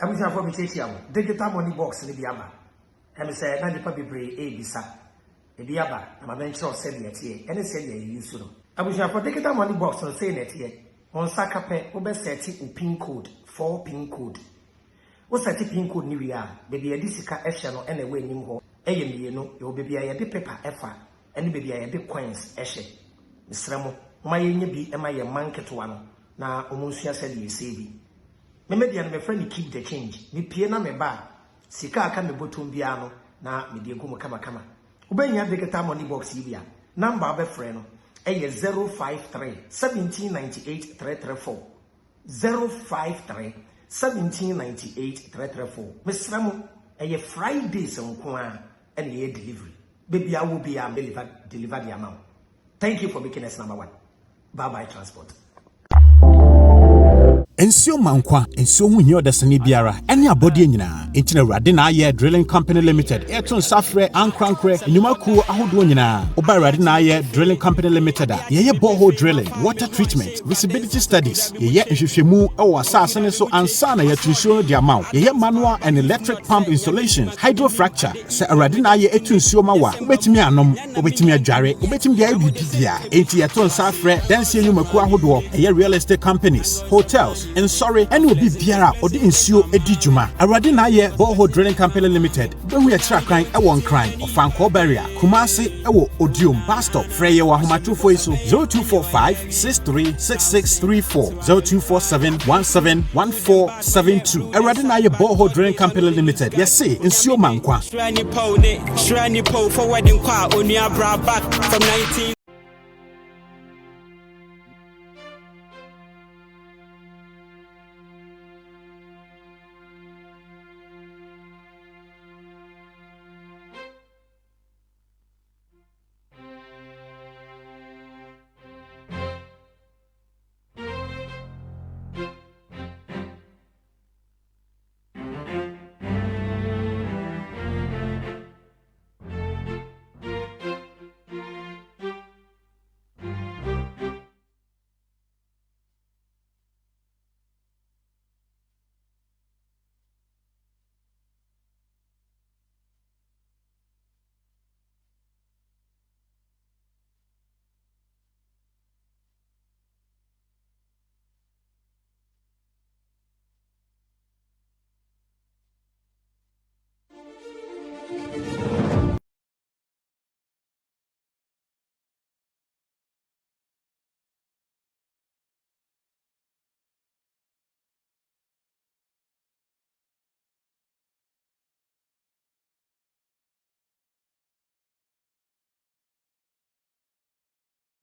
abuja for me chesi am digital money box ni bi aba em say na nipa bebre e bisa e bi aba na ma mention say ne tie ene say ne use no abuja for digital money box no say ne tie on sakape wo be set pin code 4 pin code wo set pin code ni wi a be de sika ehye no ene we nim ho eye mienu e wo be bia ye de paper efa ene be bia ye de coins ehye misramo ma ye nya bi e ma ye manketo no na omunsia say de save me media me friend keep the change me pie na me ba sika aka me botom bia no na me de gumu kama ubenya digital money box yi bia number abe friend no eye 053 1798 334 053 1798 334 mesramo eye Fridays nko a ene ye delivery baby I will be deliver the amount. Thank you for making us number 1. Bye transport. Ensio mankwa ensio hu hia odasani biara ene abode nyina entina Awurade na aye drilling company limited eton safre ankrankre enyumaku ahodo nyina oba Awurade na aye drilling company limited a ye borehole drilling water treatment visibility studies ye nhwehwemu ewo asase ne so ansa na ye tunsuo de amount ye manual and electric pump installation hydrofracture se Awurade na aye etunsuo ma wa obetimi anom obetimi adware obetimi dia bibia enti eton safre danse enyumaku ahodo ye real estate companies hotels and sorry any will be biara or the insio edijuma Awurade na aye borehole drilling company limited behu ye kira kran e won kran ofanko barrier Kumasi ewo odium bus stop freye wa homatufo iso 0245 636634 0247 171472 Awurade na aye borehole drilling company limited yes say insio mankwa Shrani po forwarding kwa onua bra back from 19.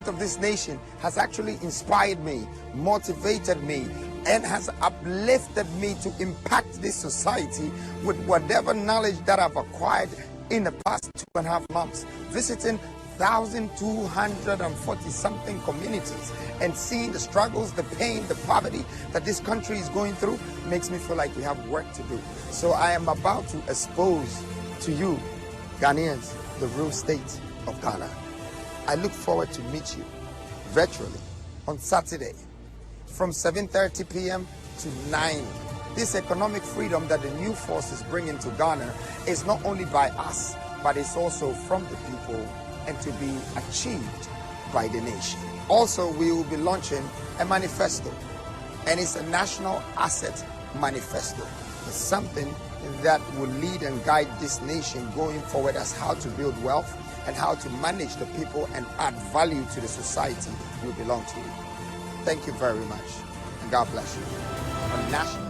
Of this nation has actually inspired me, motivated me, and has uplifted me to impact this society with whatever knowledge that I've acquired in the past 2.5 months, visiting 1,240 something communities and seeing the struggles, the pain, the poverty that this country is going through makes me feel like we have work to do. So I am about to expose to you, Ghanaians, the real state of Ghana. I look forward to meet you virtually on Saturday from 7:30 p.m. to 9. This economic freedom that the new force is bringing to Ghana is not only by us, but it's also from the people and to be achieved by the nation. Also, we will be launching a manifesto, and it's a national asset manifesto. It's something that will lead and guide this nation going forward as how to build wealth and how to manage the people and add value to the society we belong to. Thank you very much, and God bless you. On national.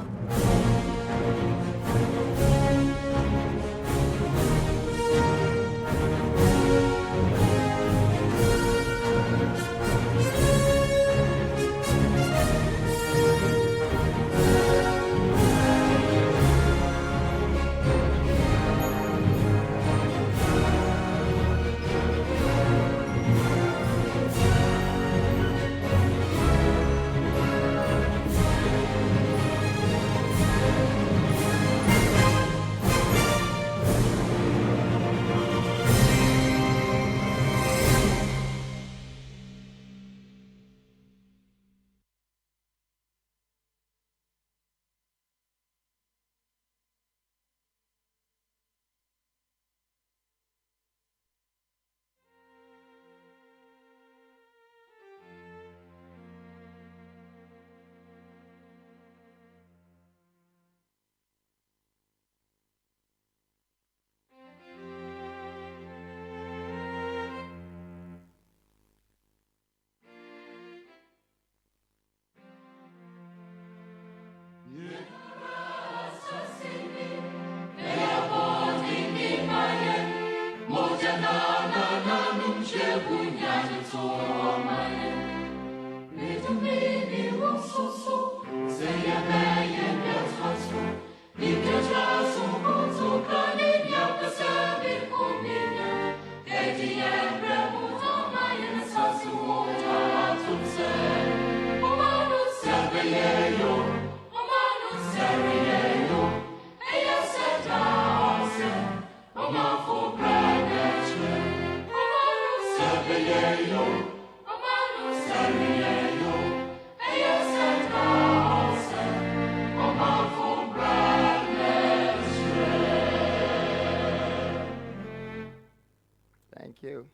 Thank you.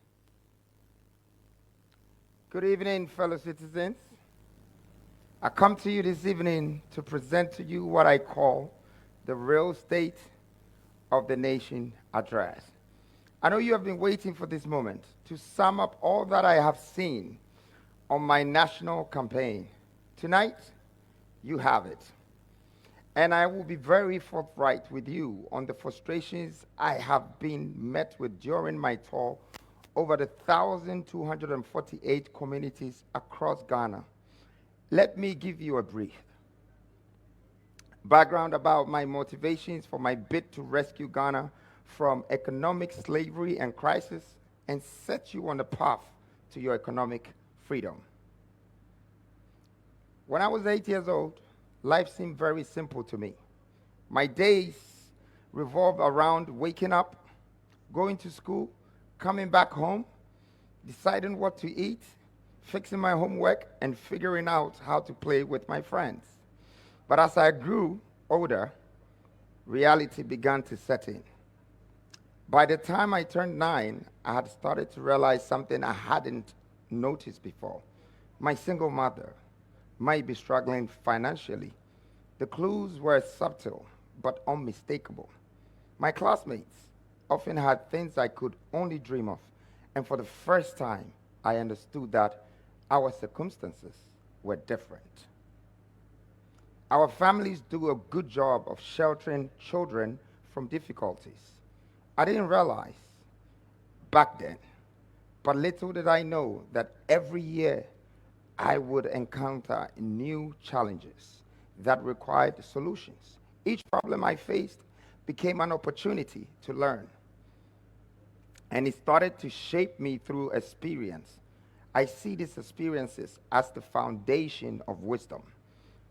Good evening, fellow citizens. I come to you this evening to present to you what I call the real state of the nation address. I know you have been waiting for this moment to sum up all that I have seen on my national campaign. Tonight, you have it. And I will be very forthright with you on the frustrations I have been met with during my tour over the 1,248 communities across Ghana. Let me give you a brief background about my motivations for my bid to rescue Ghana from economic slavery and crisis and set you on the path to your economic freedom. When I was 8 years old, life seemed very simple to me. My days revolved around waking up, going to school, coming back home, deciding what to eat, fixing my homework, and figuring out how to play with my friends. But as I grew older, reality began to set in. By the time I turned 9, I had started to realize something I hadn't noticed before. My single mother might be struggling financially. The clues were subtle but unmistakable. My classmates often had things I could only dream of, and for the first time, I understood that our circumstances were different. Our families do a good job of sheltering children from difficulties. I didn't realize back then, but little did I know that every year I would encounter new challenges that required solutions. Each problem I faced became an opportunity to learn. And it started to shape me through experience. I see these experiences as the foundation of wisdom.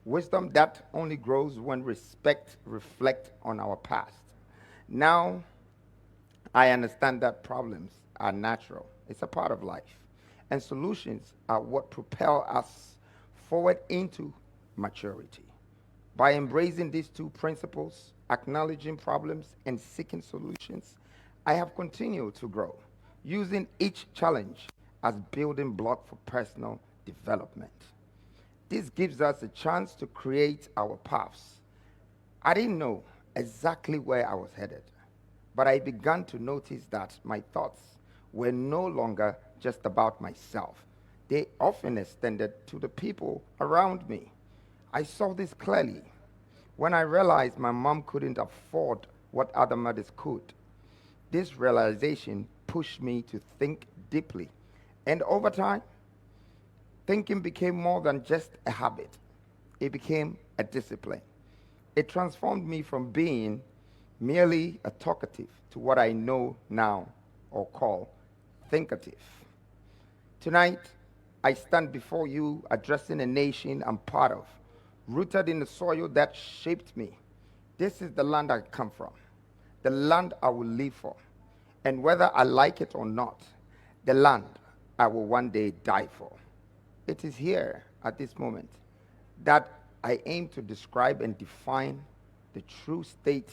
Wisdom that only grows when reflect on our past. Now, I understand that problems are natural. It's a part of life. And solutions are what propel us forward into maturity. By embracing these two principles, acknowledging problems and seeking solutions, I have continued to grow, using each challenge as building block for personal development. This gives us a chance to create our paths. I didn't know exactly where I was headed, but I began to notice that my thoughts were no longer just about myself. They often extended to the people around me. I saw this clearly when I realized my mom couldn't afford what other mothers could. This realization pushed me to think deeply, and over time, thinking became more than just a habit. It became a discipline. It transformed me from being merely a talkative to what I know now or call thinkative. Tonight, I stand before you addressing a nation I'm part of, rooted in the soil that shaped me. This is the land I come from, the land I will live for, and whether I like it or not, the land I will one day die for. It is here, at this moment, that I aim to describe and define the true state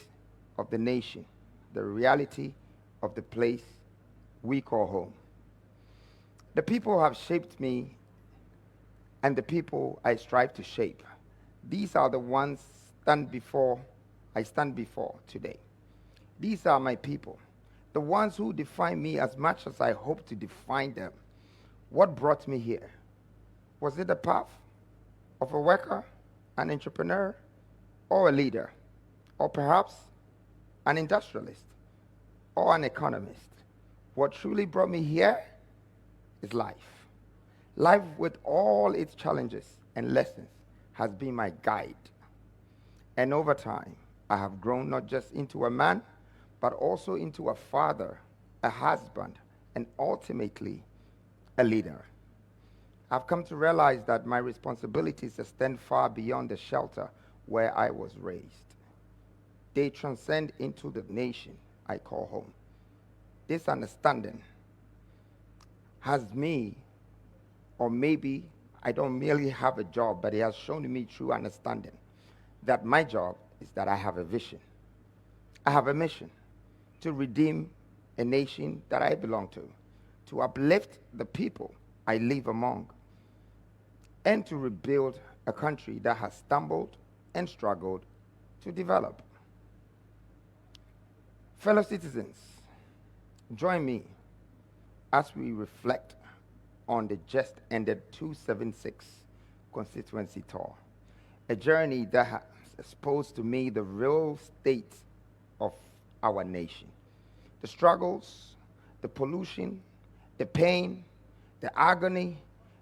of the nation, the reality of the place we call home. The people have shaped me, and the people I strive to shape. These are the ones I stand before today. These are my people, the ones who define me as much as I hope to define them. What brought me here? Was it the path of a worker, an entrepreneur, or a leader, or perhaps an industrialist, or an economist? What truly brought me here is life. Life with all its challenges and lessons has been my guide. And over time, I have grown not just into a man, but also into a father, a husband, and ultimately a leader. I've come to realize that my responsibilities extend far beyond the shelter where I was raised. They transcend into the nation I call home. This understanding has me, or maybe I don't merely have a job, but it has shown me through understanding that my job is that I have a vision. I have a mission to redeem a nation that I belong to uplift the people I live among, and to rebuild a country that has stumbled and struggled to develop. Fellow citizens, join me as we reflect on the just ended 276 constituency tour, a journey that has exposed to me the real state of our nation, the struggles, the pollution, the pain, the agony,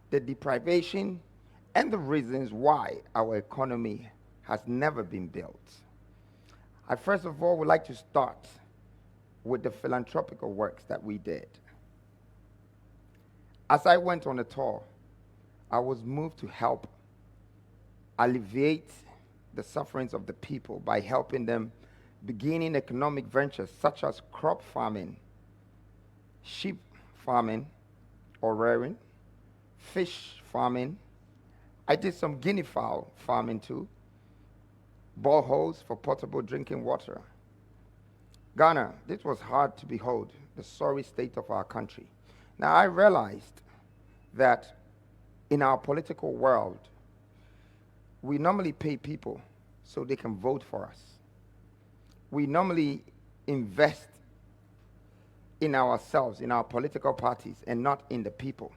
the deprivation, and the reasons why our economy has never been built. I first of all would like to start with the philanthropic works that we did. As I went on the tour, I was moved to help alleviate the sufferings of the people by helping them beginning economic ventures such as crop farming, sheep farming or rearing, fish farming. I did some guinea fowl farming too, boreholes for potable drinking water. Ghana, this was hard to behold, the sorry state of our country. Now I realized that in our political world, we normally pay people so they can vote for us. We normally invest in ourselves, in our political parties, and not in the people.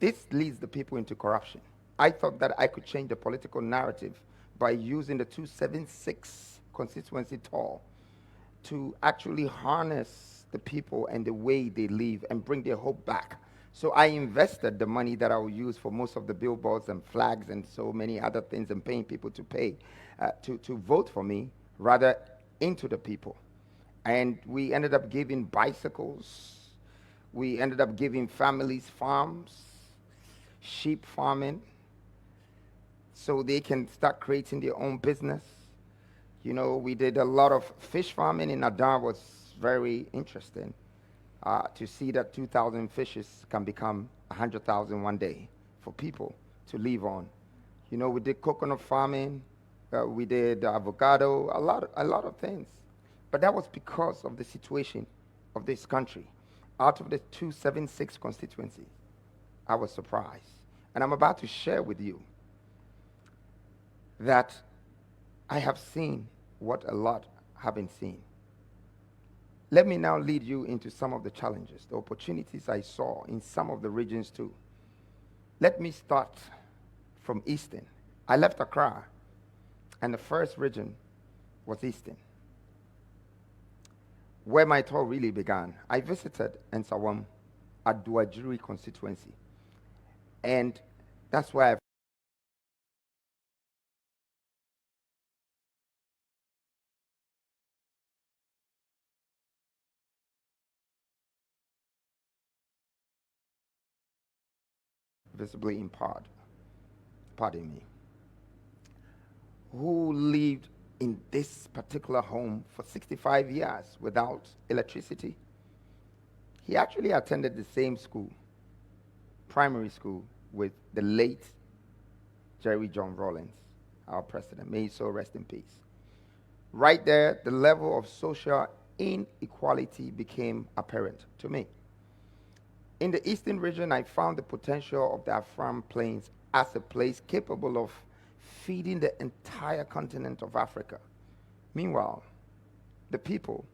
This leads the people into corruption. I thought that I could change the political narrative by using the 276 constituency tour to actually harness the people and the way they live and bring their hope back. So I invested the money that I will use for most of the billboards and flags and so many other things and paying people to pay to vote for me rather into the people. And we ended up giving bicycles. We ended up giving families farms, sheep farming, so they can start creating their own business. You know, we did a lot of fish farming in Adan. Was very interesting to see that 2,000 fishes can become 100,000 one day for people to live on. You know, we did coconut farming, we did avocado, a lot of things. But that was because of the situation of this country. Out of the 276 constituencies, I was surprised. And I'm about to share with you that I have seen what a lot haven't seen. Let me now lead you into some of the challenges, the opportunities I saw in some of the regions too. Let me start from Eastern. I left Accra, and the first region was Eastern, where my tour really began. I visited Nsawam at Duajiri constituency, and that's where I visibly impaired, pardon me, who lived in this particular home for 65 years without electricity. He actually attended the same school, primary school, with the late Jerry John Rawlings, our president. May he so rest in peace. Right there, the level of social inequality became apparent to me. In the Eastern region, I found the potential of the Afram Plains as a place capable of feeding the entire continent of Africa. Meanwhile, the people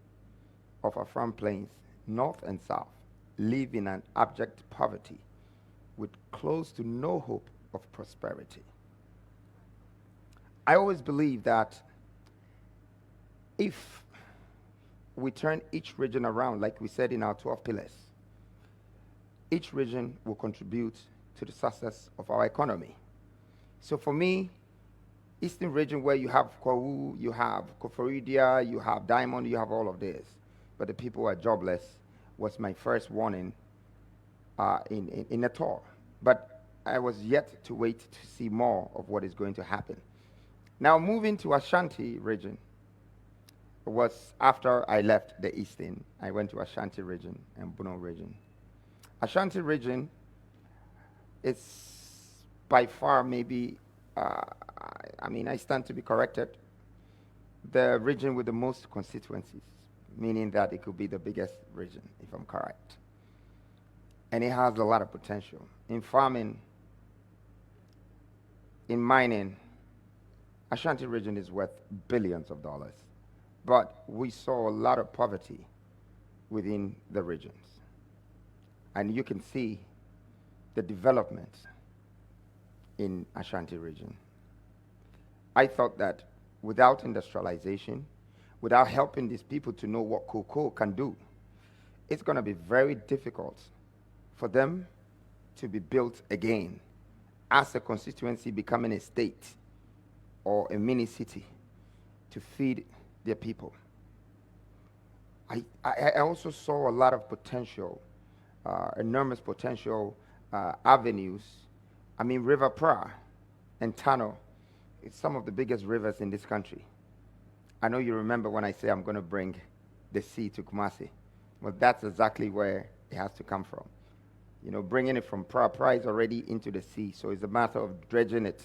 of Afram Plains, north and south, live in an abject poverty with close to no hope of prosperity. I always believe that if we turn each region around, like we said in our 12 pillars, each region will contribute to the success of our economy. So for me, Eastern region where you have Kwawu, you have Koforidia, you have Diamond, you have all of this, but the people are jobless, was my first warning in a tour. But I was yet to wait to see more of what is going to happen. Now moving to Ashanti region was after I left the Eastern. I went to Ashanti region and Bono region. Ashanti region is by far maybe, I stand to be corrected, the region with the most constituencies, meaning that it could be the biggest region, if I'm correct. And it has a lot of potential. In farming, in mining, Ashanti region is worth billions of dollars. But we saw a lot of poverty within the regions. And you can see the development in Ashanti region. I thought that without industrialization, without helping these people to know what cocoa can do, it's going to be very difficult for them to be built again as a constituency becoming a state or a mini city to feed their people. I also saw a lot of potential, enormous potential avenues. River Pra and Tano, it's some of the biggest rivers in this country. I know you remember when I say I'm going to bring the sea to Kumasi. Well, that's exactly where it has to come from. Bringing it from Pra is already into the sea, so it's a matter of dredging it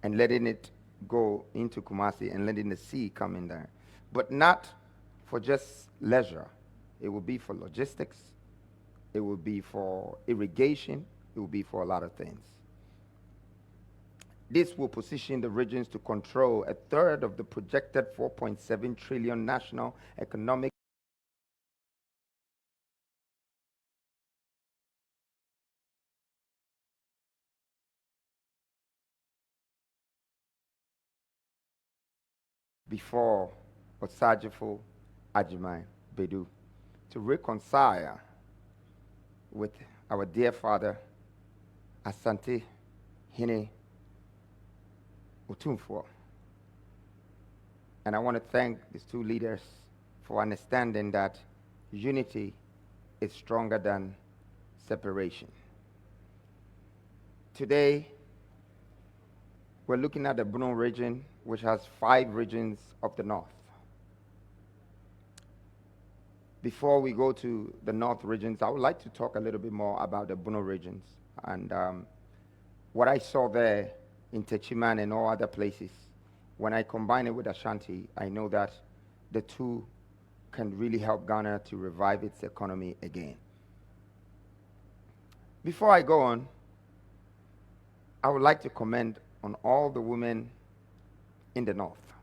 and letting it go into Kumasi and letting the sea come in there. But not for just leisure. It will be for logistics. It will be for irrigation. It will be for a lot of things. This will position the regions to control a third of the projected 4.7 trillion national economic before Osajifo Ajimai Bedu to reconcile with our dear father Asante Hine Utumfo. And I want to thank these two leaders for understanding that unity is stronger than separation. Today, we're looking at the Bono region, which has 5 regions of the north. Before we go to the north regions, I would like to talk a little bit more about the Bono regions and what I saw there in Techiman and all other places. When I combine it with Ashanti, I know that the two can really help Ghana to revive its economy again. Before I go on, I would like to comment on all the women in the north.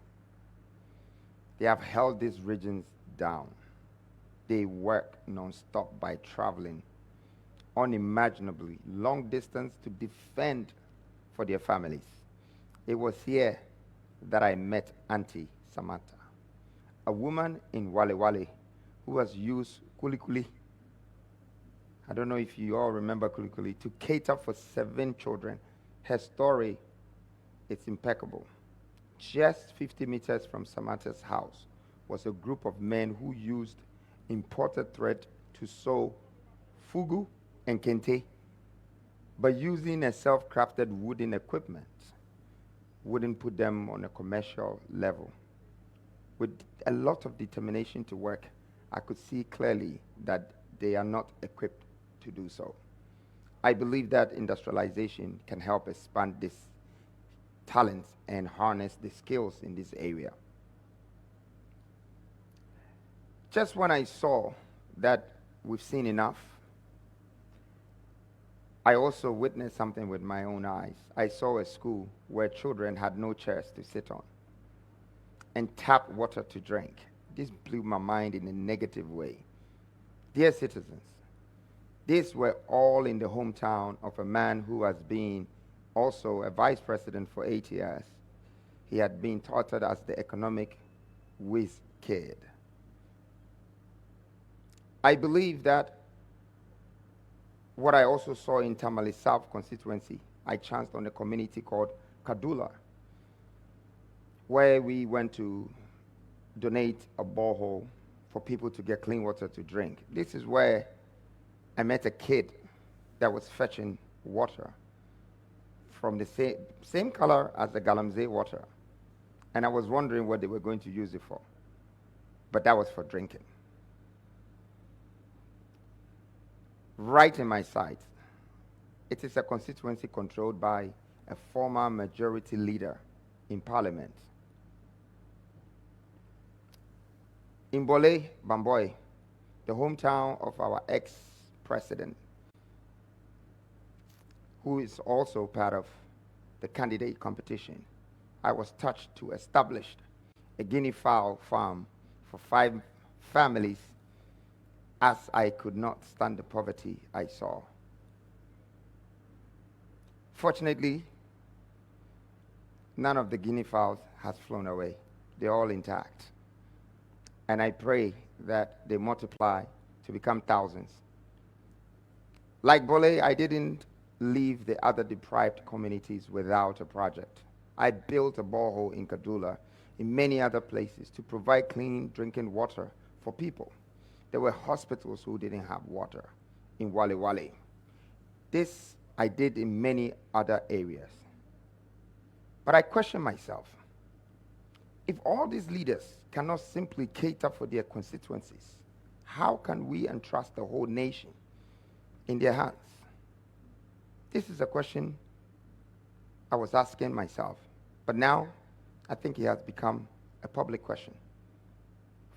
They have held these regions down. They work non-stop by traveling unimaginably long distance to defend for their families. It was here that I met Auntie Samantha, a woman in Wale Wale who has used kulikuli. I don't know if you all remember kulikuli, to cater for 7 children. Her story, it's impeccable. Just 50 meters from Samantha's house was a group of men who used imported thread to sew fugu and kente, but using a self-crafted wooden equipment wouldn't put them on a commercial level. With a lot of determination to work, I could see clearly that they are not equipped to do so. I believe that industrialization can help expand this talents and harness the skills in this area. Just when I saw that we've seen enough, I also witnessed something with my own eyes. I saw a school where children had no chairs to sit on and tap water to drink. This blew my mind in a negative way. Dear citizens, these were all in the hometown of a man who has been also a vice president for 8 years. He had been touted as the economic whiz kid. I believe that what I also saw in Tamale South constituency, I chanced on a community called Kaduna, where we went to donate a borehole for people to get clean water to drink. This is where I met a kid that was fetching water from the same color as the Galamsey water. And I was wondering what they were going to use it for. But that was for drinking. Right in my sight, it is a constituency controlled by a former majority leader in parliament. In Bole, Bamboy, the hometown of our ex-president, who is also part of the candidate competition, I was touched to establish a guinea fowl farm for 5 families, as I could not stand the poverty I saw. Fortunately, none of the guinea fowls has flown away. They're all intact. And I pray that they multiply to become thousands. Like Bole, I didn't leave the other deprived communities without a project. I built a borehole in Kaduna, in many other places, to provide clean drinking water for people. There were hospitals who didn't have water in Wale Wale. This I did in many other areas. But I question myself, if all these leaders cannot simply cater for their constituencies, how can we entrust the whole nation in their hands? This is a question I was asking myself, but now I think it has become a public question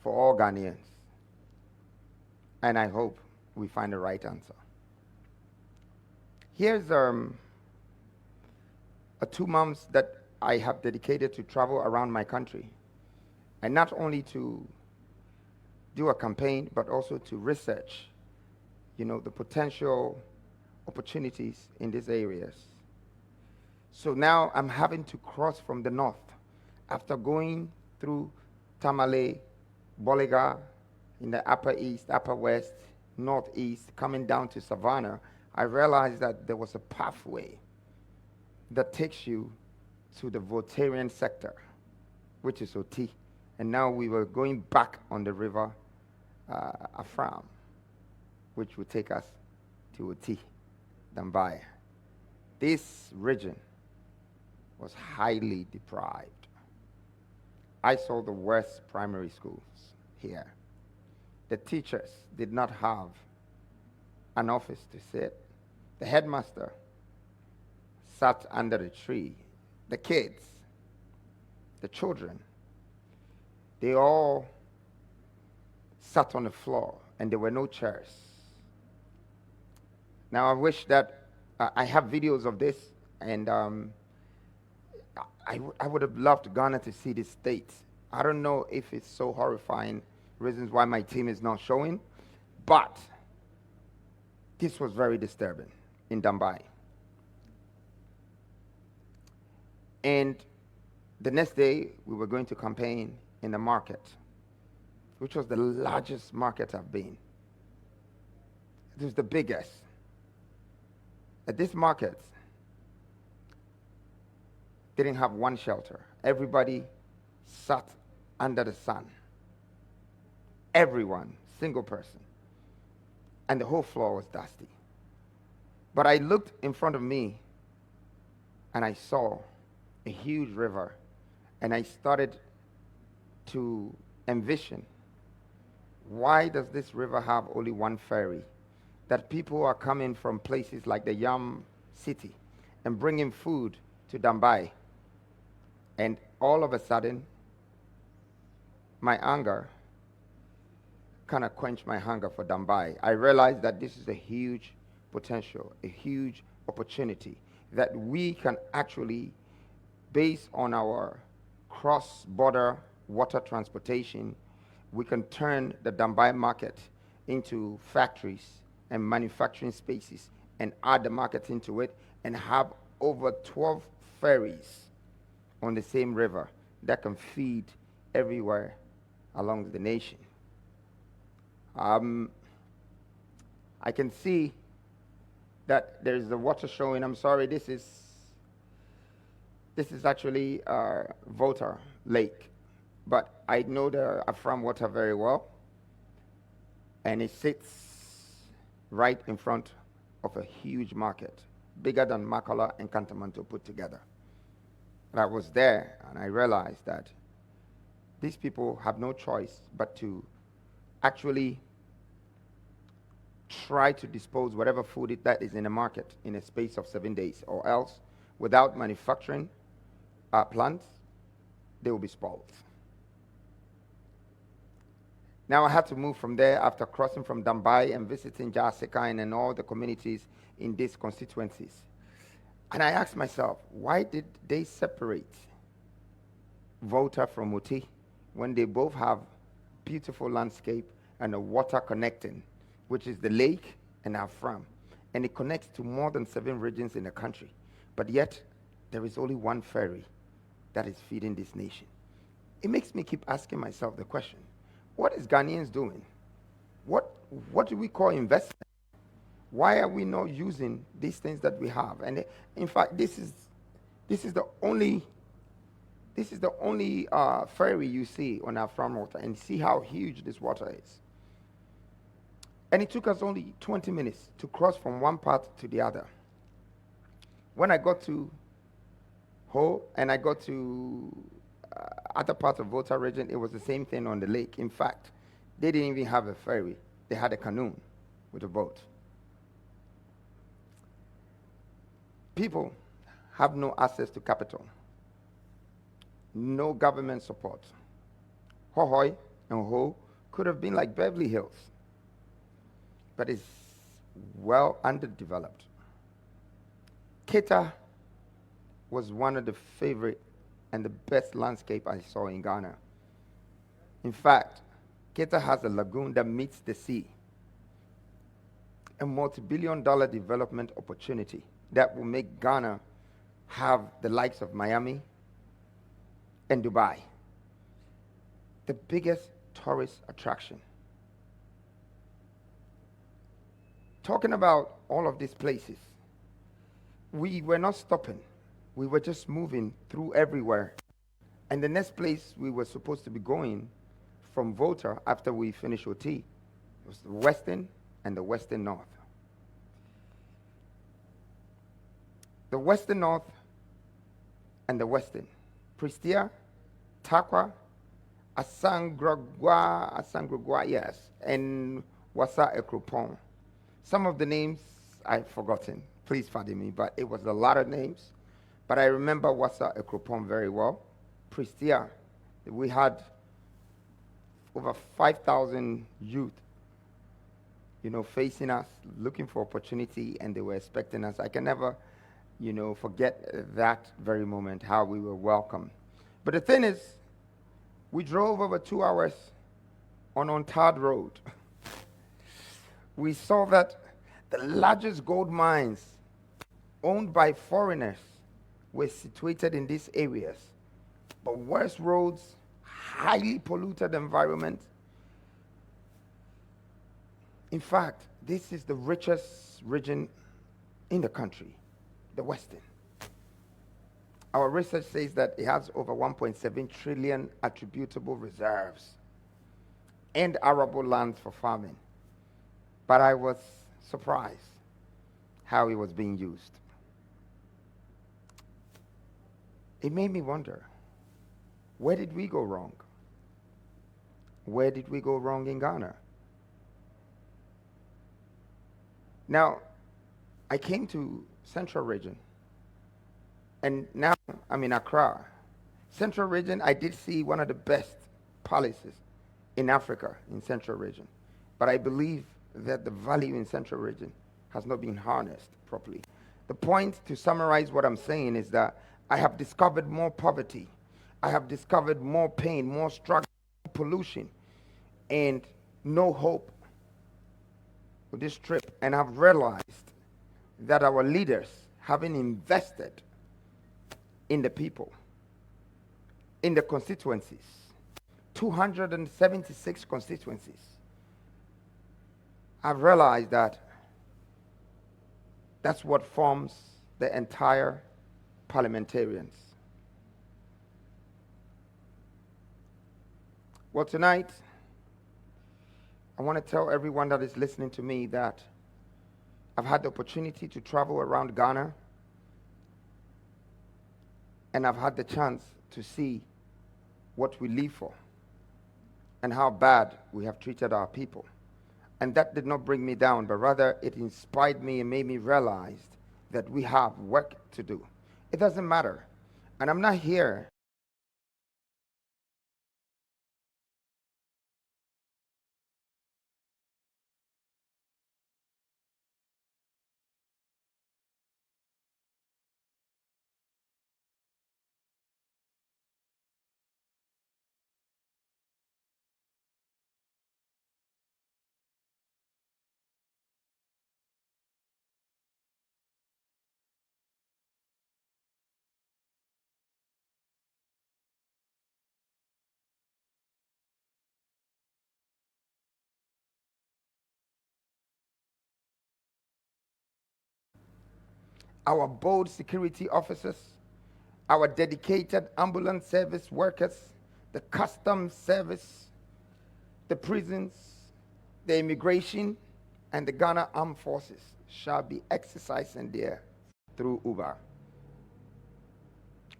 for all Ghanaians. And I hope we find the right answer. Here's a 2 months that I have dedicated to travel around my country, and not only to do a campaign, but also to research, the potential opportunities in these areas. So now I'm having to cross from the north after going through Tamale, Boliga, in the upper east, upper west, northeast, coming down to Savannah. I realized that there was a pathway that takes you to the Voltarian sector, which is Oti. And now we were going back on the river Afram, which would take us to Oti, Dambai. This region was highly deprived. I saw the worst primary schools here. The teachers did not have an office to sit. The headmaster sat under a tree. The kids, the children, they all sat on the floor, and there were no chairs. Now I wish that I have videos of this, and I would have loved Ghana to see this state. I don't know if it's so horrifying, reasons why my team is not showing, but this was very disturbing in Dambai. And the next day, we were going to campaign in the market, which was the largest market I've been. It was the biggest. At this market, didn't have one shelter. Everybody sat under the sun. Everyone, single person. And the whole floor was dusty. But I looked in front of me, and I saw a huge river, and I started to envision, why does this river have only one ferry? That people are coming from places like the Yam City and bringing food to Dambai. And all of a sudden, my anger kind of quenched my hunger for Dambai. I realized that this is a huge potential, a huge opportunity that we can actually, based on our cross-border water transportation, we can turn the Dambai market into factories and manufacturing spaces and add the market into it and have over 12 ferries on the same river that can feed everywhere along the nation. I can see that there's the water showing. I'm sorry, this is This is actually Volta Lake, but I know the Afram water very well, and it sits right in front of a huge market, bigger than Makala and Kantamanto put together. And I was there, and I realized that these people have no choice but to actually try to dispose whatever food that is in the market in a space of 7 days, or else, without manufacturing plants, they will be spoiled. Now I had to move from there after crossing from Dambai and visiting Jasikain and all the communities in these constituencies. And I asked myself, why did they separate Volta from Muti when they both have beautiful landscape and a water connecting, which is the lake and Afram, and it connects to more than 7 regions in the country. But yet, there is only one ferry that is feeding this nation. It makes me keep asking myself the question, what is Ghanaians doing? What do we call investment? Why are we not using these things that we have? And in fact, this is the only ferry you see on our farm water, and see how huge this water is. And it took us only 20 minutes to cross from one part to the other. When I got to Ho and I got to other parts of Volta region, it was the same thing on the lake. In fact, they didn't even have a ferry. They had a canoe with a boat. People have no access to capital, no government support. Hohoi and Ho could have been like Beverly Hills, but it's well underdeveloped. Keta was one of the favorite and the best landscape I saw in Ghana. In fact, Keta has a lagoon that meets the sea, a multi-billion-dollar development opportunity that will make Ghana have the likes of Miami and Dubai, the biggest tourist attraction. Talking about all of these places, we were not stopping. We were just moving through everywhere. And the next place we were supposed to be going from Volta after we finished OT was the Western and the Western North. The Western North and the Western, Prestia, Takwa, Asangrogwa, yes, and Wasa Ekropon. Some of the names I've forgotten. Please pardon me, but it was a lot of names. But I remember Wasa Ekropon very well. Prestia, we had over 5,000 youth, facing us, looking for opportunity, and they were expecting us. I can never, forget that very moment, how we were welcomed. But the thing is, we drove over 2 hours on untarred road. We saw that the largest gold mines owned by foreigners were situated in these areas. But worse roads, highly polluted environment. In fact, this is the richest region in the country, the Western. Our research says that it has over 1.7 trillion attributable reserves and arable lands for farming. But I was surprised how it was being used. It made me wonder, where did we go wrong? Where did we go wrong in Ghana? Now, I came to Central Region, and now I'm in Accra. Central Region, I did see one of the best palaces in Africa in Central Region, but I believe that the value in Central Region has not been harnessed properly. The point, to summarize what I'm saying, is that I have discovered more poverty. I have discovered more pain, more struggle, pollution, and no hope with this trip. And I've realized that our leaders, having invested in the people, in the constituencies, 276 constituencies, I've realized that that's what forms the entire parliamentarians. Well, tonight, I want to tell everyone that is listening to me that I've had the opportunity to travel around Ghana, and I've had the chance to see what we live for and how bad we have treated our people. And that did not bring me down, but rather it inspired me and made me realize that we have work to do. It doesn't matter. And I'm not here our bold security officers, our dedicated ambulance service workers, the customs service, the prisons, the immigration, and the Ghana Armed Forces shall be exercising there through Uber.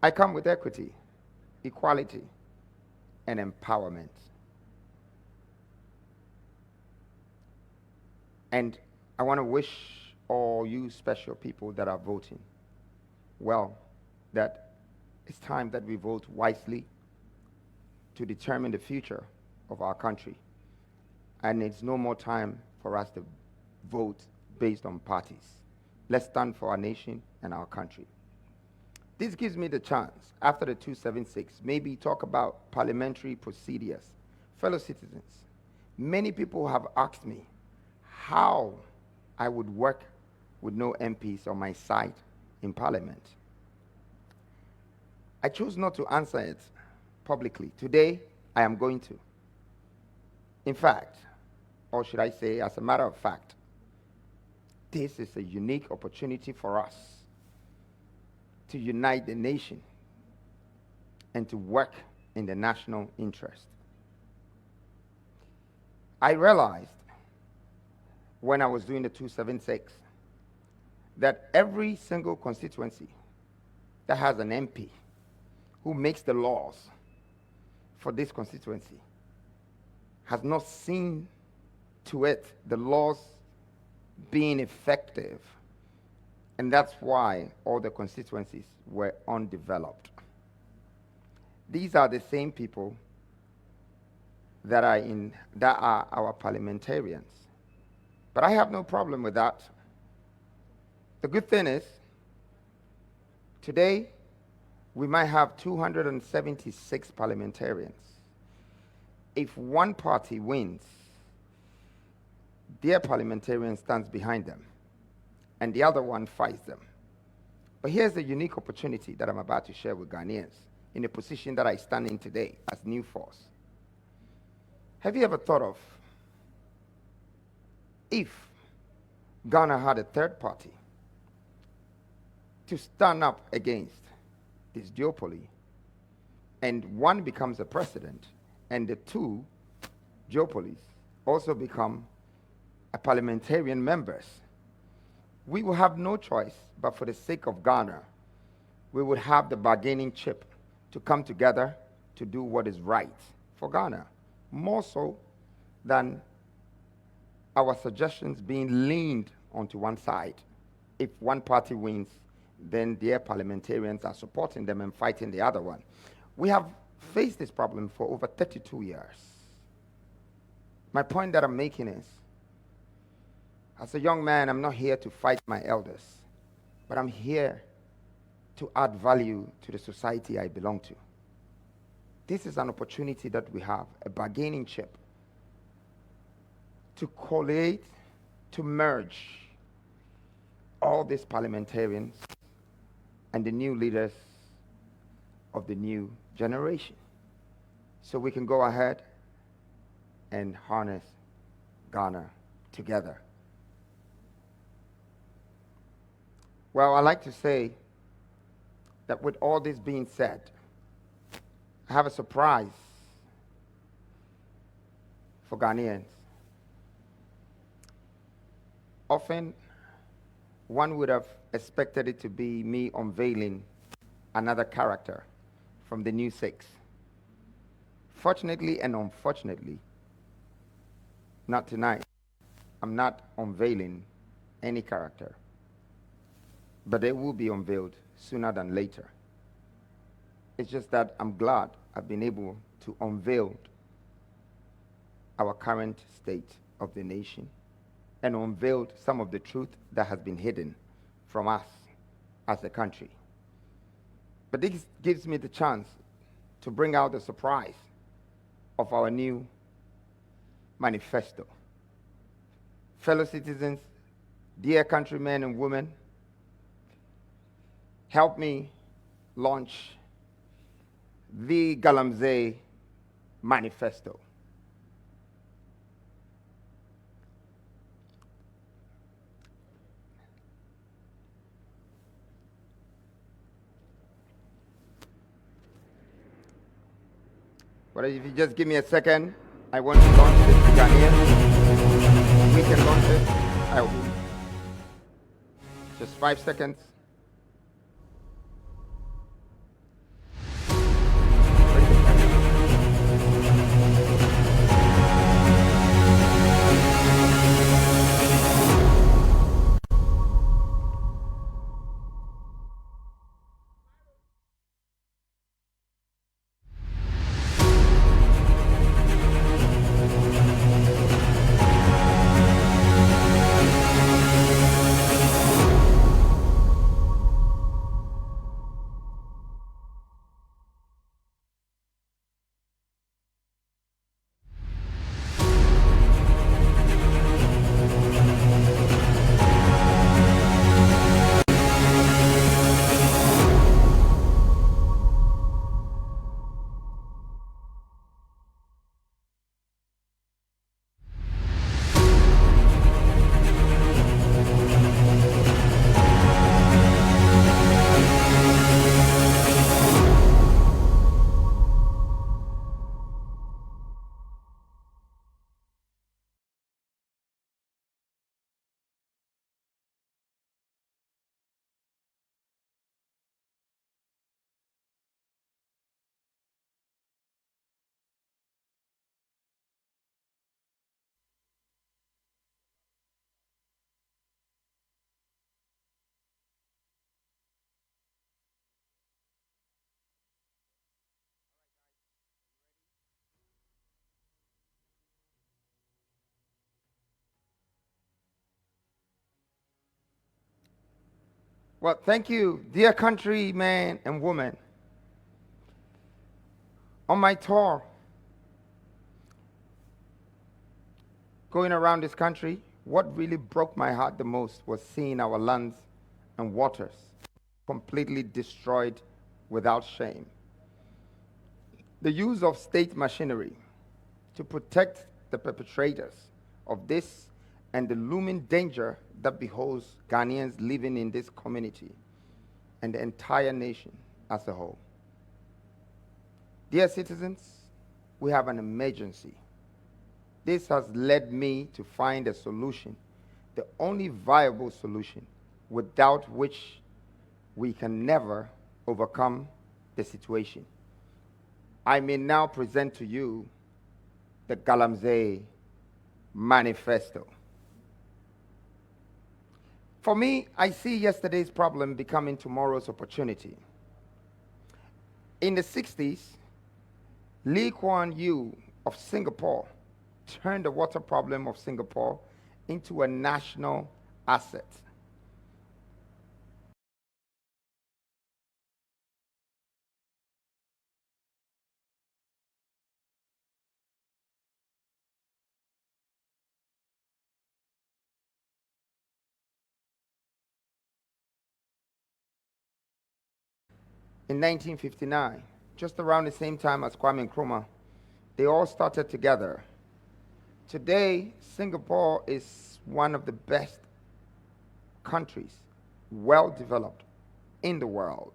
I come with equity, equality, and empowerment. And I want to wish all you special people that are voting, well, that it's time that we vote wisely to determine the future of our country. And it's no more time for us to vote based on parties. Let's stand for our nation and our country. This gives me the chance, after the 276, maybe talk about parliamentary procedures. Fellow citizens, many people have asked me how I would work with no MPs on my side in Parliament. I chose not to answer it publicly. Today, I am going to. In fact, or should I say, as a matter of fact, this is a unique opportunity for us to unite the nation and to work in the national interest. I realized when I was doing the 276 that every single constituency that has an MP who makes the laws for this constituency has not seen to it the laws being effective. And that's why all the constituencies were undeveloped. These are the same people that are our parliamentarians. But I have no problem with that. The good thing is, today, we might have 276 parliamentarians. If one party wins, their parliamentarian stands behind them, and the other one fights them. But here's the unique opportunity that I'm about to share with Ghanaians in the position that I stand in today as New Force. Have you ever thought of if Ghana had a third party to stand up against this duopoly, and one becomes a president, and the two duopolies also become a parliamentarian members? We will have no choice, but for the sake of Ghana, we would have the bargaining chip to come together to do what is right for Ghana, more so than our suggestions being leaned onto one side. If one party wins, then their parliamentarians are supporting them and fighting the other one. We have faced this problem for over 32 years. My point that I'm making is, as a young man, I'm not here to fight my elders, but I'm here to add value to the society I belong to. This is an opportunity that we have, a bargaining chip, to collate, to merge all these parliamentarians and the new leaders of the new generation, so we can go ahead and harness Ghana together. Well, I like to say that with all this being said, I have a surprise for Ghanaians. Often, one would have expected it to be me unveiling another character from the New Six. Fortunately and unfortunately, not tonight. I'm not unveiling any character, but they will be unveiled sooner than later. It's just that I'm glad I've been able to unveil our current state of the nation and unveiled some of the truth that has been hidden from us as a country. But this gives me the chance to bring out the surprise of our new manifesto. Fellow citizens, dear countrymen and women, help me launch the Galamsey manifesto. But if you just give me a second, I want to launch this to Ghanaians. We can launch it. I will. Just 5 seconds. Well, thank you, dear countrymen and women. On my tour, going around this country, what really broke my heart the most was seeing our lands and waters completely destroyed without shame. The use of state machinery to protect the perpetrators of this and the looming danger that beholds Ghanaians living in this community and the entire nation as a whole. Dear citizens, we have an emergency. This has led me to find a solution, the only viable solution, without which we can never overcome the situation. I may now present to you the Galamsey manifesto. For me, I see yesterday's problem becoming tomorrow's opportunity. In the 60s, Lee Kuan Yew of Singapore turned the water problem of Singapore into a national asset. In 1959, just around the same time as Kwame Nkrumah, they all started together. Today, Singapore is one of the best countries, well developed in the world.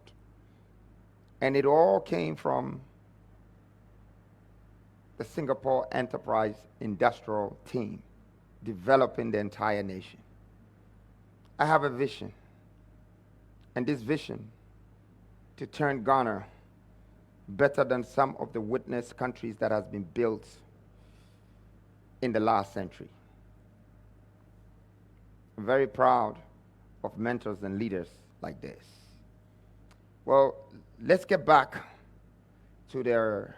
And it all came from the Singapore Enterprise Industrial Team, developing the entire nation. I have a vision, and this vision to turn Ghana better than some of the witness countries that has been built in the last century. I'm very proud of mentors and leaders like this. Well, let's get back to their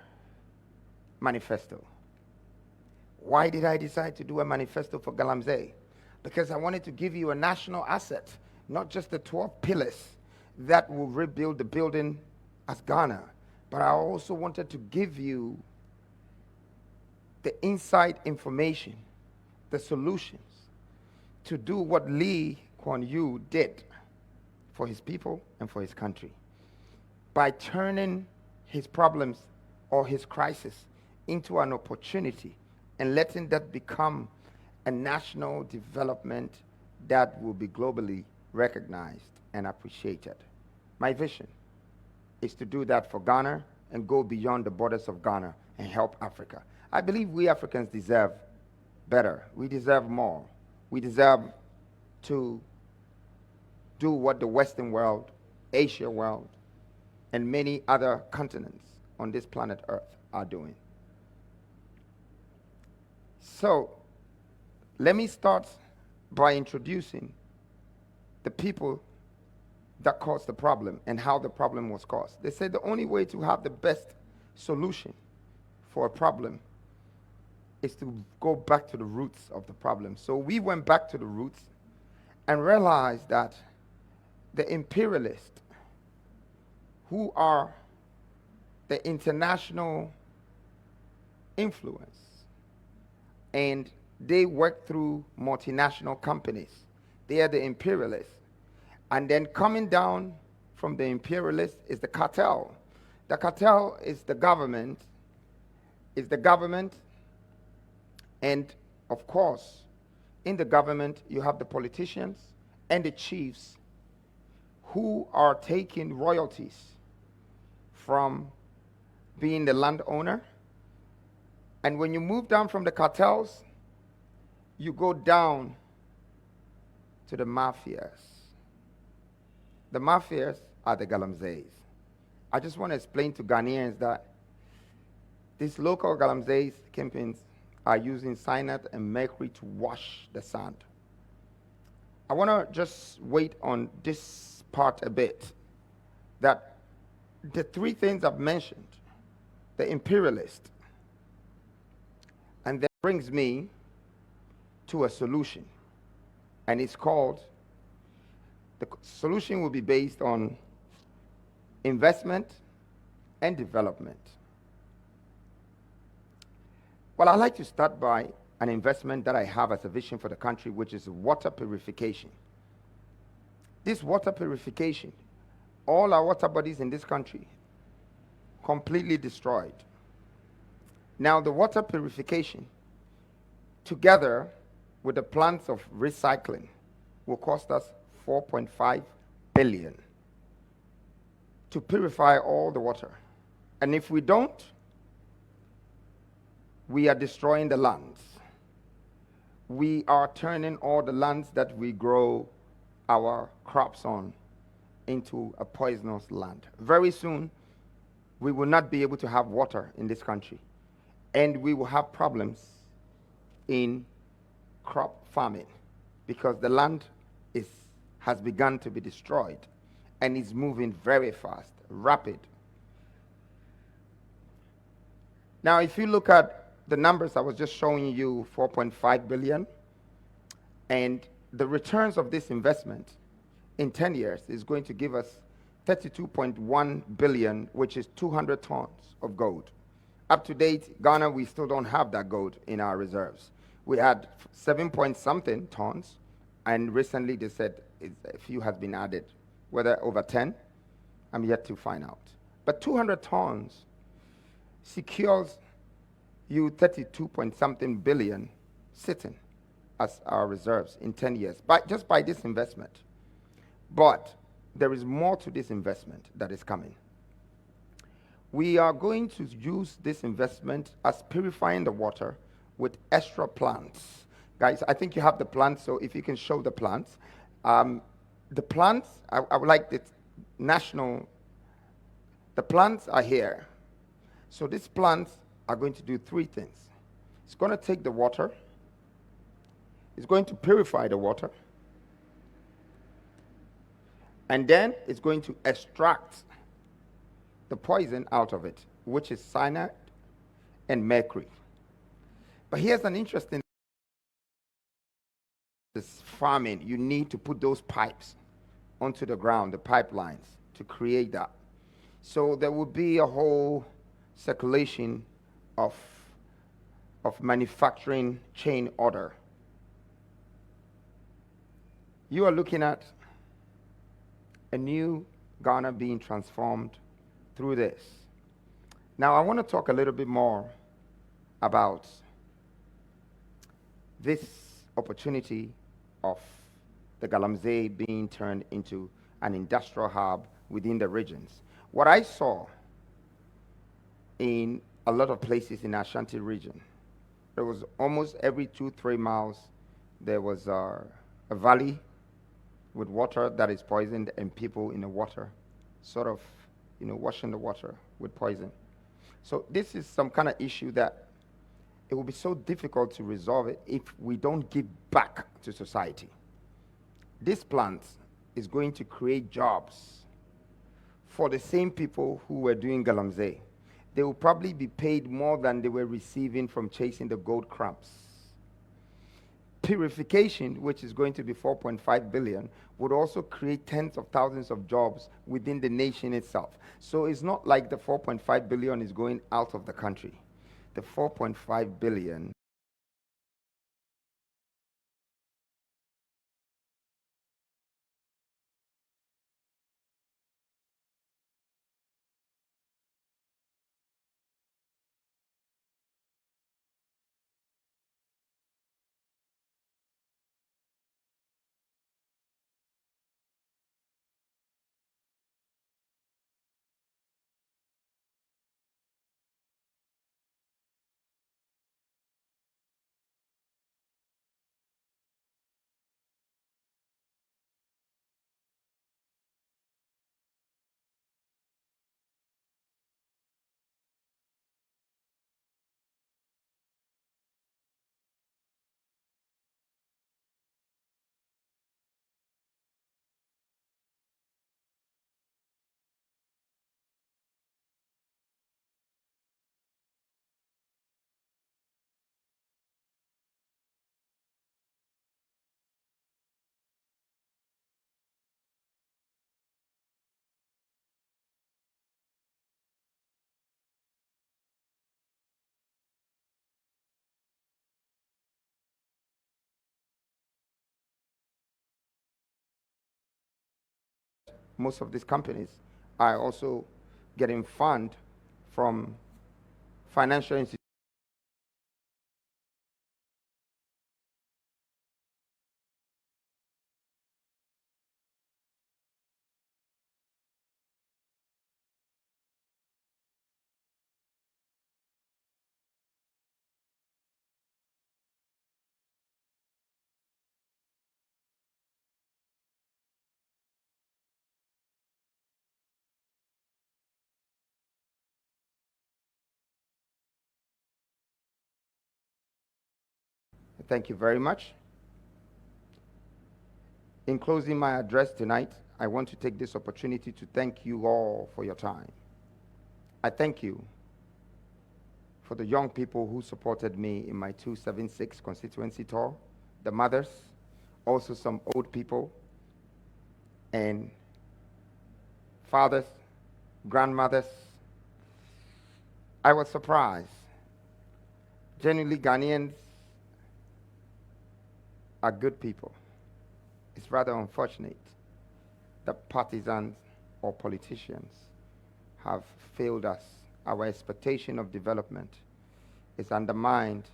manifesto. Why did I decide to do a manifesto for Galamsey? Because I wanted to give you a national asset, not just the 12 pillars that will rebuild the building as Ghana, but I also wanted to give you the inside information, the solutions to do what Lee Kuan Yew did for his people and for his country by turning his problems or his crisis into an opportunity and letting that become a national development that will be globally recognized and appreciated. My vision is to do that for Ghana and go beyond the borders of Ghana and help Africa. I believe we Africans deserve better. We deserve more. We deserve to do what the Western world, Asia world, and many other continents on this planet Earth are doing. So, let me start by introducing the people that caused the problem and how the problem was caused. They said the only way to have the best solution for a problem is to go back to the roots of the problem. So we went back to the roots and realized that the imperialists, who are the international influence, and they work through multinational companies. They are the imperialists. And then coming down from the imperialists is the cartel. The cartel is the government, and of course, in the government, you have the politicians and the chiefs who are taking royalties from being the landowner. And when you move down from the cartels, you go down to the mafias. The mafias are the Galamseys. I just want to explain to Ghanaians that these local Galamseys campaigns are using cyanide and mercury to wash the sand. I want to just wait on this part a bit, that the three things I've mentioned, the imperialist, and that brings me to a solution, and it's called, the solution will be based on investment and development. Well, I'd like to start by an investment that I have as a vision for the country, which is water purification. This water purification, all our water bodies in this country, completely destroyed. Now, the water purification, together with the plants of recycling, will cost us 4.5 billion to purify all the water. And if we don't, we are destroying the lands. We are turning all the lands that we grow our crops on into a poisonous land. Very soon, we will not be able to have water in this country, and we will have problems in crop farming because the land has begun to be destroyed and is moving very fast, rapid. Now, if you look at the numbers I was just showing you, 4.5 billion, and the returns of this investment in 10 years is going to give us 32.1 billion, which is 200 tons of gold. Up to date, Ghana, we still don't have that gold in our reserves. We had 7 point something tons, and recently they said a few has been added. Whether over 10, I'm yet to find out. But 200 tons secures you 32 point something billion sitting as our reserves in 10 years, just by this investment. But there is more to this investment that is coming. We are going to use this investment as purifying the water with extra plants. Guys, I think you have the plants, so if you can show the plants. The plants, I would like the plants are here. So these plants are going to do three things. It's going to take the water, it's going to purify the water, and then it's going to extract the poison out of it, which is cyanide and mercury. But here's an interesting thing. This farming, you need to put those pipes onto the ground, the pipelines, to create that. So there will be a whole circulation of manufacturing chain order. You are looking at a new Ghana being transformed through this. Now I want to talk a little bit more about this opportunity of the Galamsey being turned into an industrial hub within the regions. What I saw in a lot of places in Ashanti region, there was almost every 2-3 miles, there was a valley with water that is poisoned and people in the water, sort of, washing the water with poison. So this is some kind of issue that it will be so difficult to resolve it if we don't give back to society. This plant is going to create jobs for the same people who were doing Galamsey. They will probably be paid more than they were receiving from chasing the gold crumbs. Purification, which is going to be 4.5 billion, would also create tens of thousands of jobs within the nation itself. So it's not like the 4.5 billion is going out of the country. The 4.5 billion most of these companies are also getting fund from financial institutions. Thank you very much. In closing my address tonight, I want to take this opportunity to thank you all for your time. I thank you for the young people who supported me in my 276 constituency tour, the mothers, also some old people, and fathers, grandmothers. I was surprised. Genuinely, Ghanaians are good people. It's rather unfortunate that partisans or politicians have failed us. Our expectation of development is undermined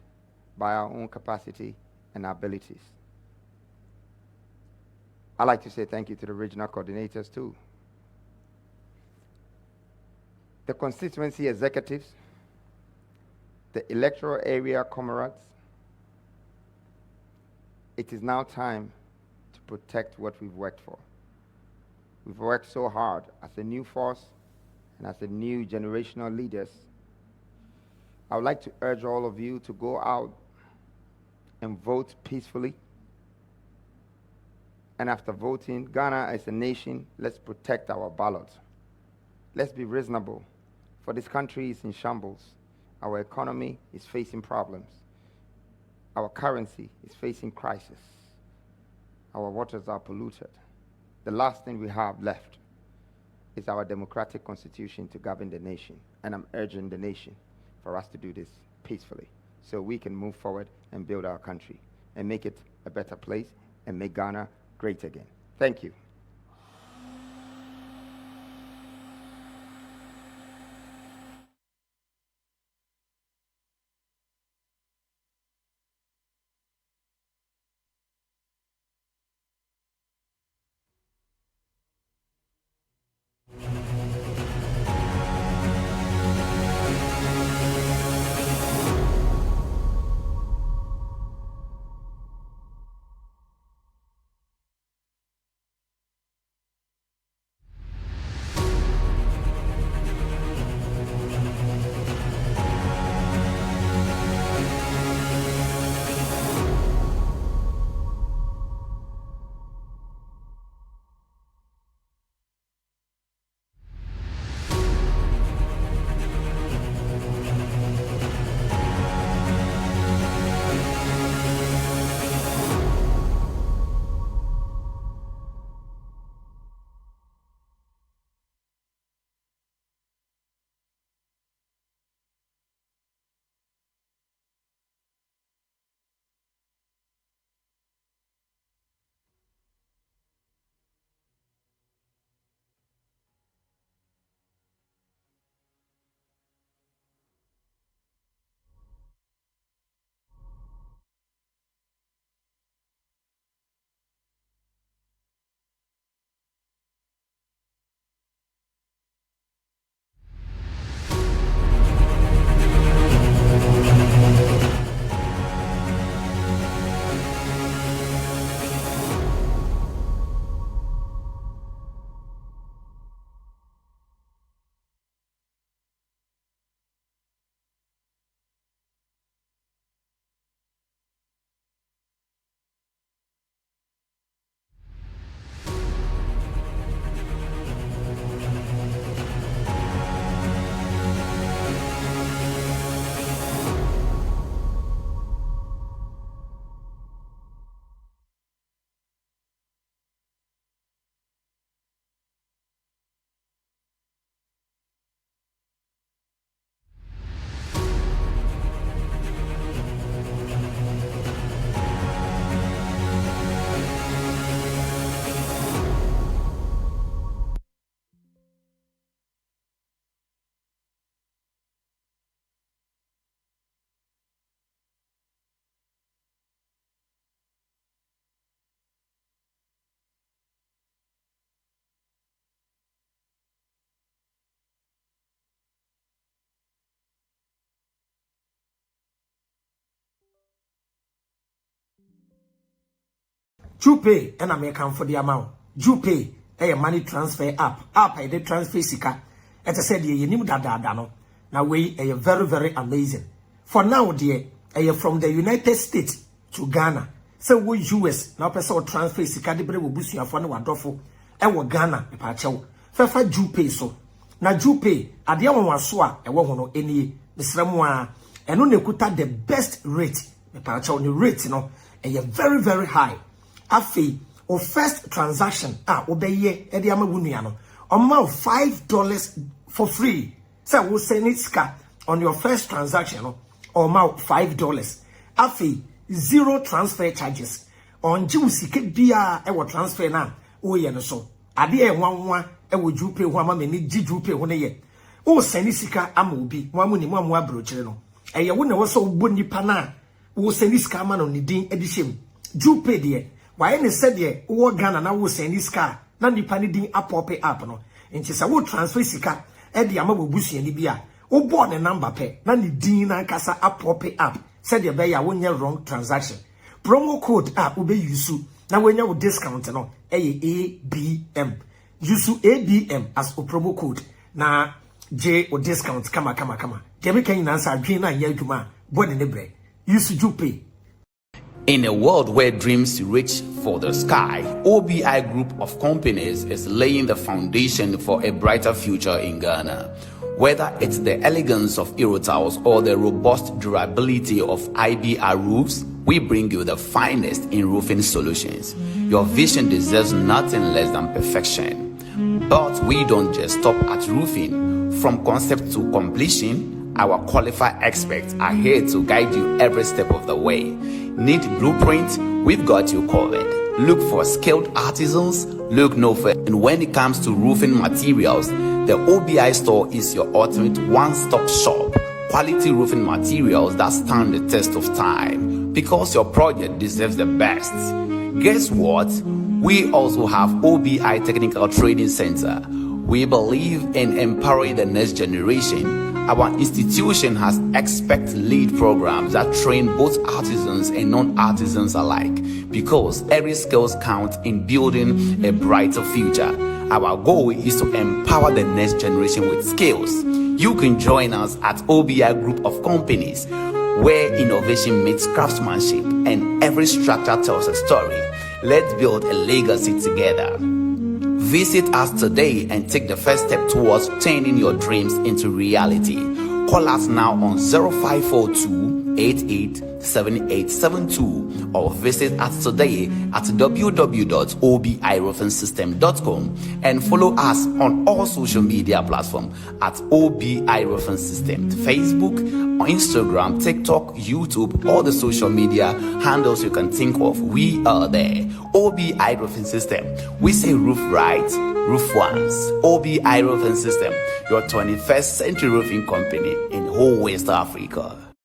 by our own capacity and abilities. I'd like to say thank you to the regional coordinators too. the constituency executives, the electoral area comrades, it is now time to protect what we've worked for. We've worked so hard as a new force and as a new generational leaders. I would like to urge all of you to go out and vote peacefully. And after voting, Ghana as a nation, let's protect our ballot. Let's be reasonable, for this country is in shambles. Our economy is facing problems. Our currency is facing crisis. Our waters are polluted. The last thing we have left is our democratic constitution to govern the nation. And I'm urging the nation for us to do this peacefully so we can move forward and build our country and make it a better place and make Ghana great again. Thank you. Jupe and American for the amount. Jupe a money transfer app. I did transfer sika. As I said, you knew that no. Now we are very, very amazing. For now, dear, from the United States to Ghana. So we US now person transfer sika de will boost your phone wadofo. Ghana pacho. Fefa Jupe so. Na Jupe adia wansoa hono eni misremwa eno nekuta the best rate. Pacho the rate no very, very high. Afi o first transaction obeye e de ama wunua no amount $5 for free. So we send it ska on your first transaction no amount $5. Afi zero transfer charges on jiusike bia e wo transfer na o ye no so ade e nwanwa e wo Jupe ho ama me ni Jupe ho ne ye o send sika ama obi mo amu ni mo amu abrochire no e ye wo na wo so bo nipa na wo send sika ama no ni din edishem Jupe de why ne said ye wo Ghana na wo send sika na nipa ni din apope app no nti sa wo transfer sika di ama bobusu ni bia wo born the number pe na ni din na kasa apop up said the be ya wonya wrong transaction promo code wo be use na wonya wo discount no ABM use ABM as a promo code na J or discount kama de be kan answer adwen na nya adwuma born ne bre use you pay. In a world where dreams reach for the sky, OBI Group of Companies is laying the foundation for a brighter future in Ghana. Whether it's the elegance of Eurotiles or the robust durability of IBR roofs, we bring you the finest in roofing solutions. Your vision deserves nothing less than perfection. But we don't just stop at roofing. From concept to completion, our qualified experts are here to guide you every step of the way. Need blueprint? We've got you covered. Look for skilled artisans? Look no further. And when it comes to roofing materials, the OBI store is your ultimate one-stop shop. Quality roofing materials that stand the test of time. Because your project deserves the best. Guess what? We also have OBI Technical Training Center. We believe in empowering the next generation. Our institution has expert-led programs that train both artisans and non-artisans alike, because every skills count in building a brighter future. Our goal is to empower the next generation with skills. You can join us at OBI Group of Companies, where innovation meets craftsmanship and every structure tells a story. Let's build a legacy together. Visit us today and take the first step towards turning your dreams into reality. Call us now on 0542 887872 or visit us today at www.obiroofing.com and follow us on all social media platforms at OBI Roofing System, Facebook, Instagram, TikTok, YouTube, all the social media handles you can think of. We are there. OBI Roofing System. We say roof right, roof once. OBI Roofing System, your 21st century roofing company in whole West Africa.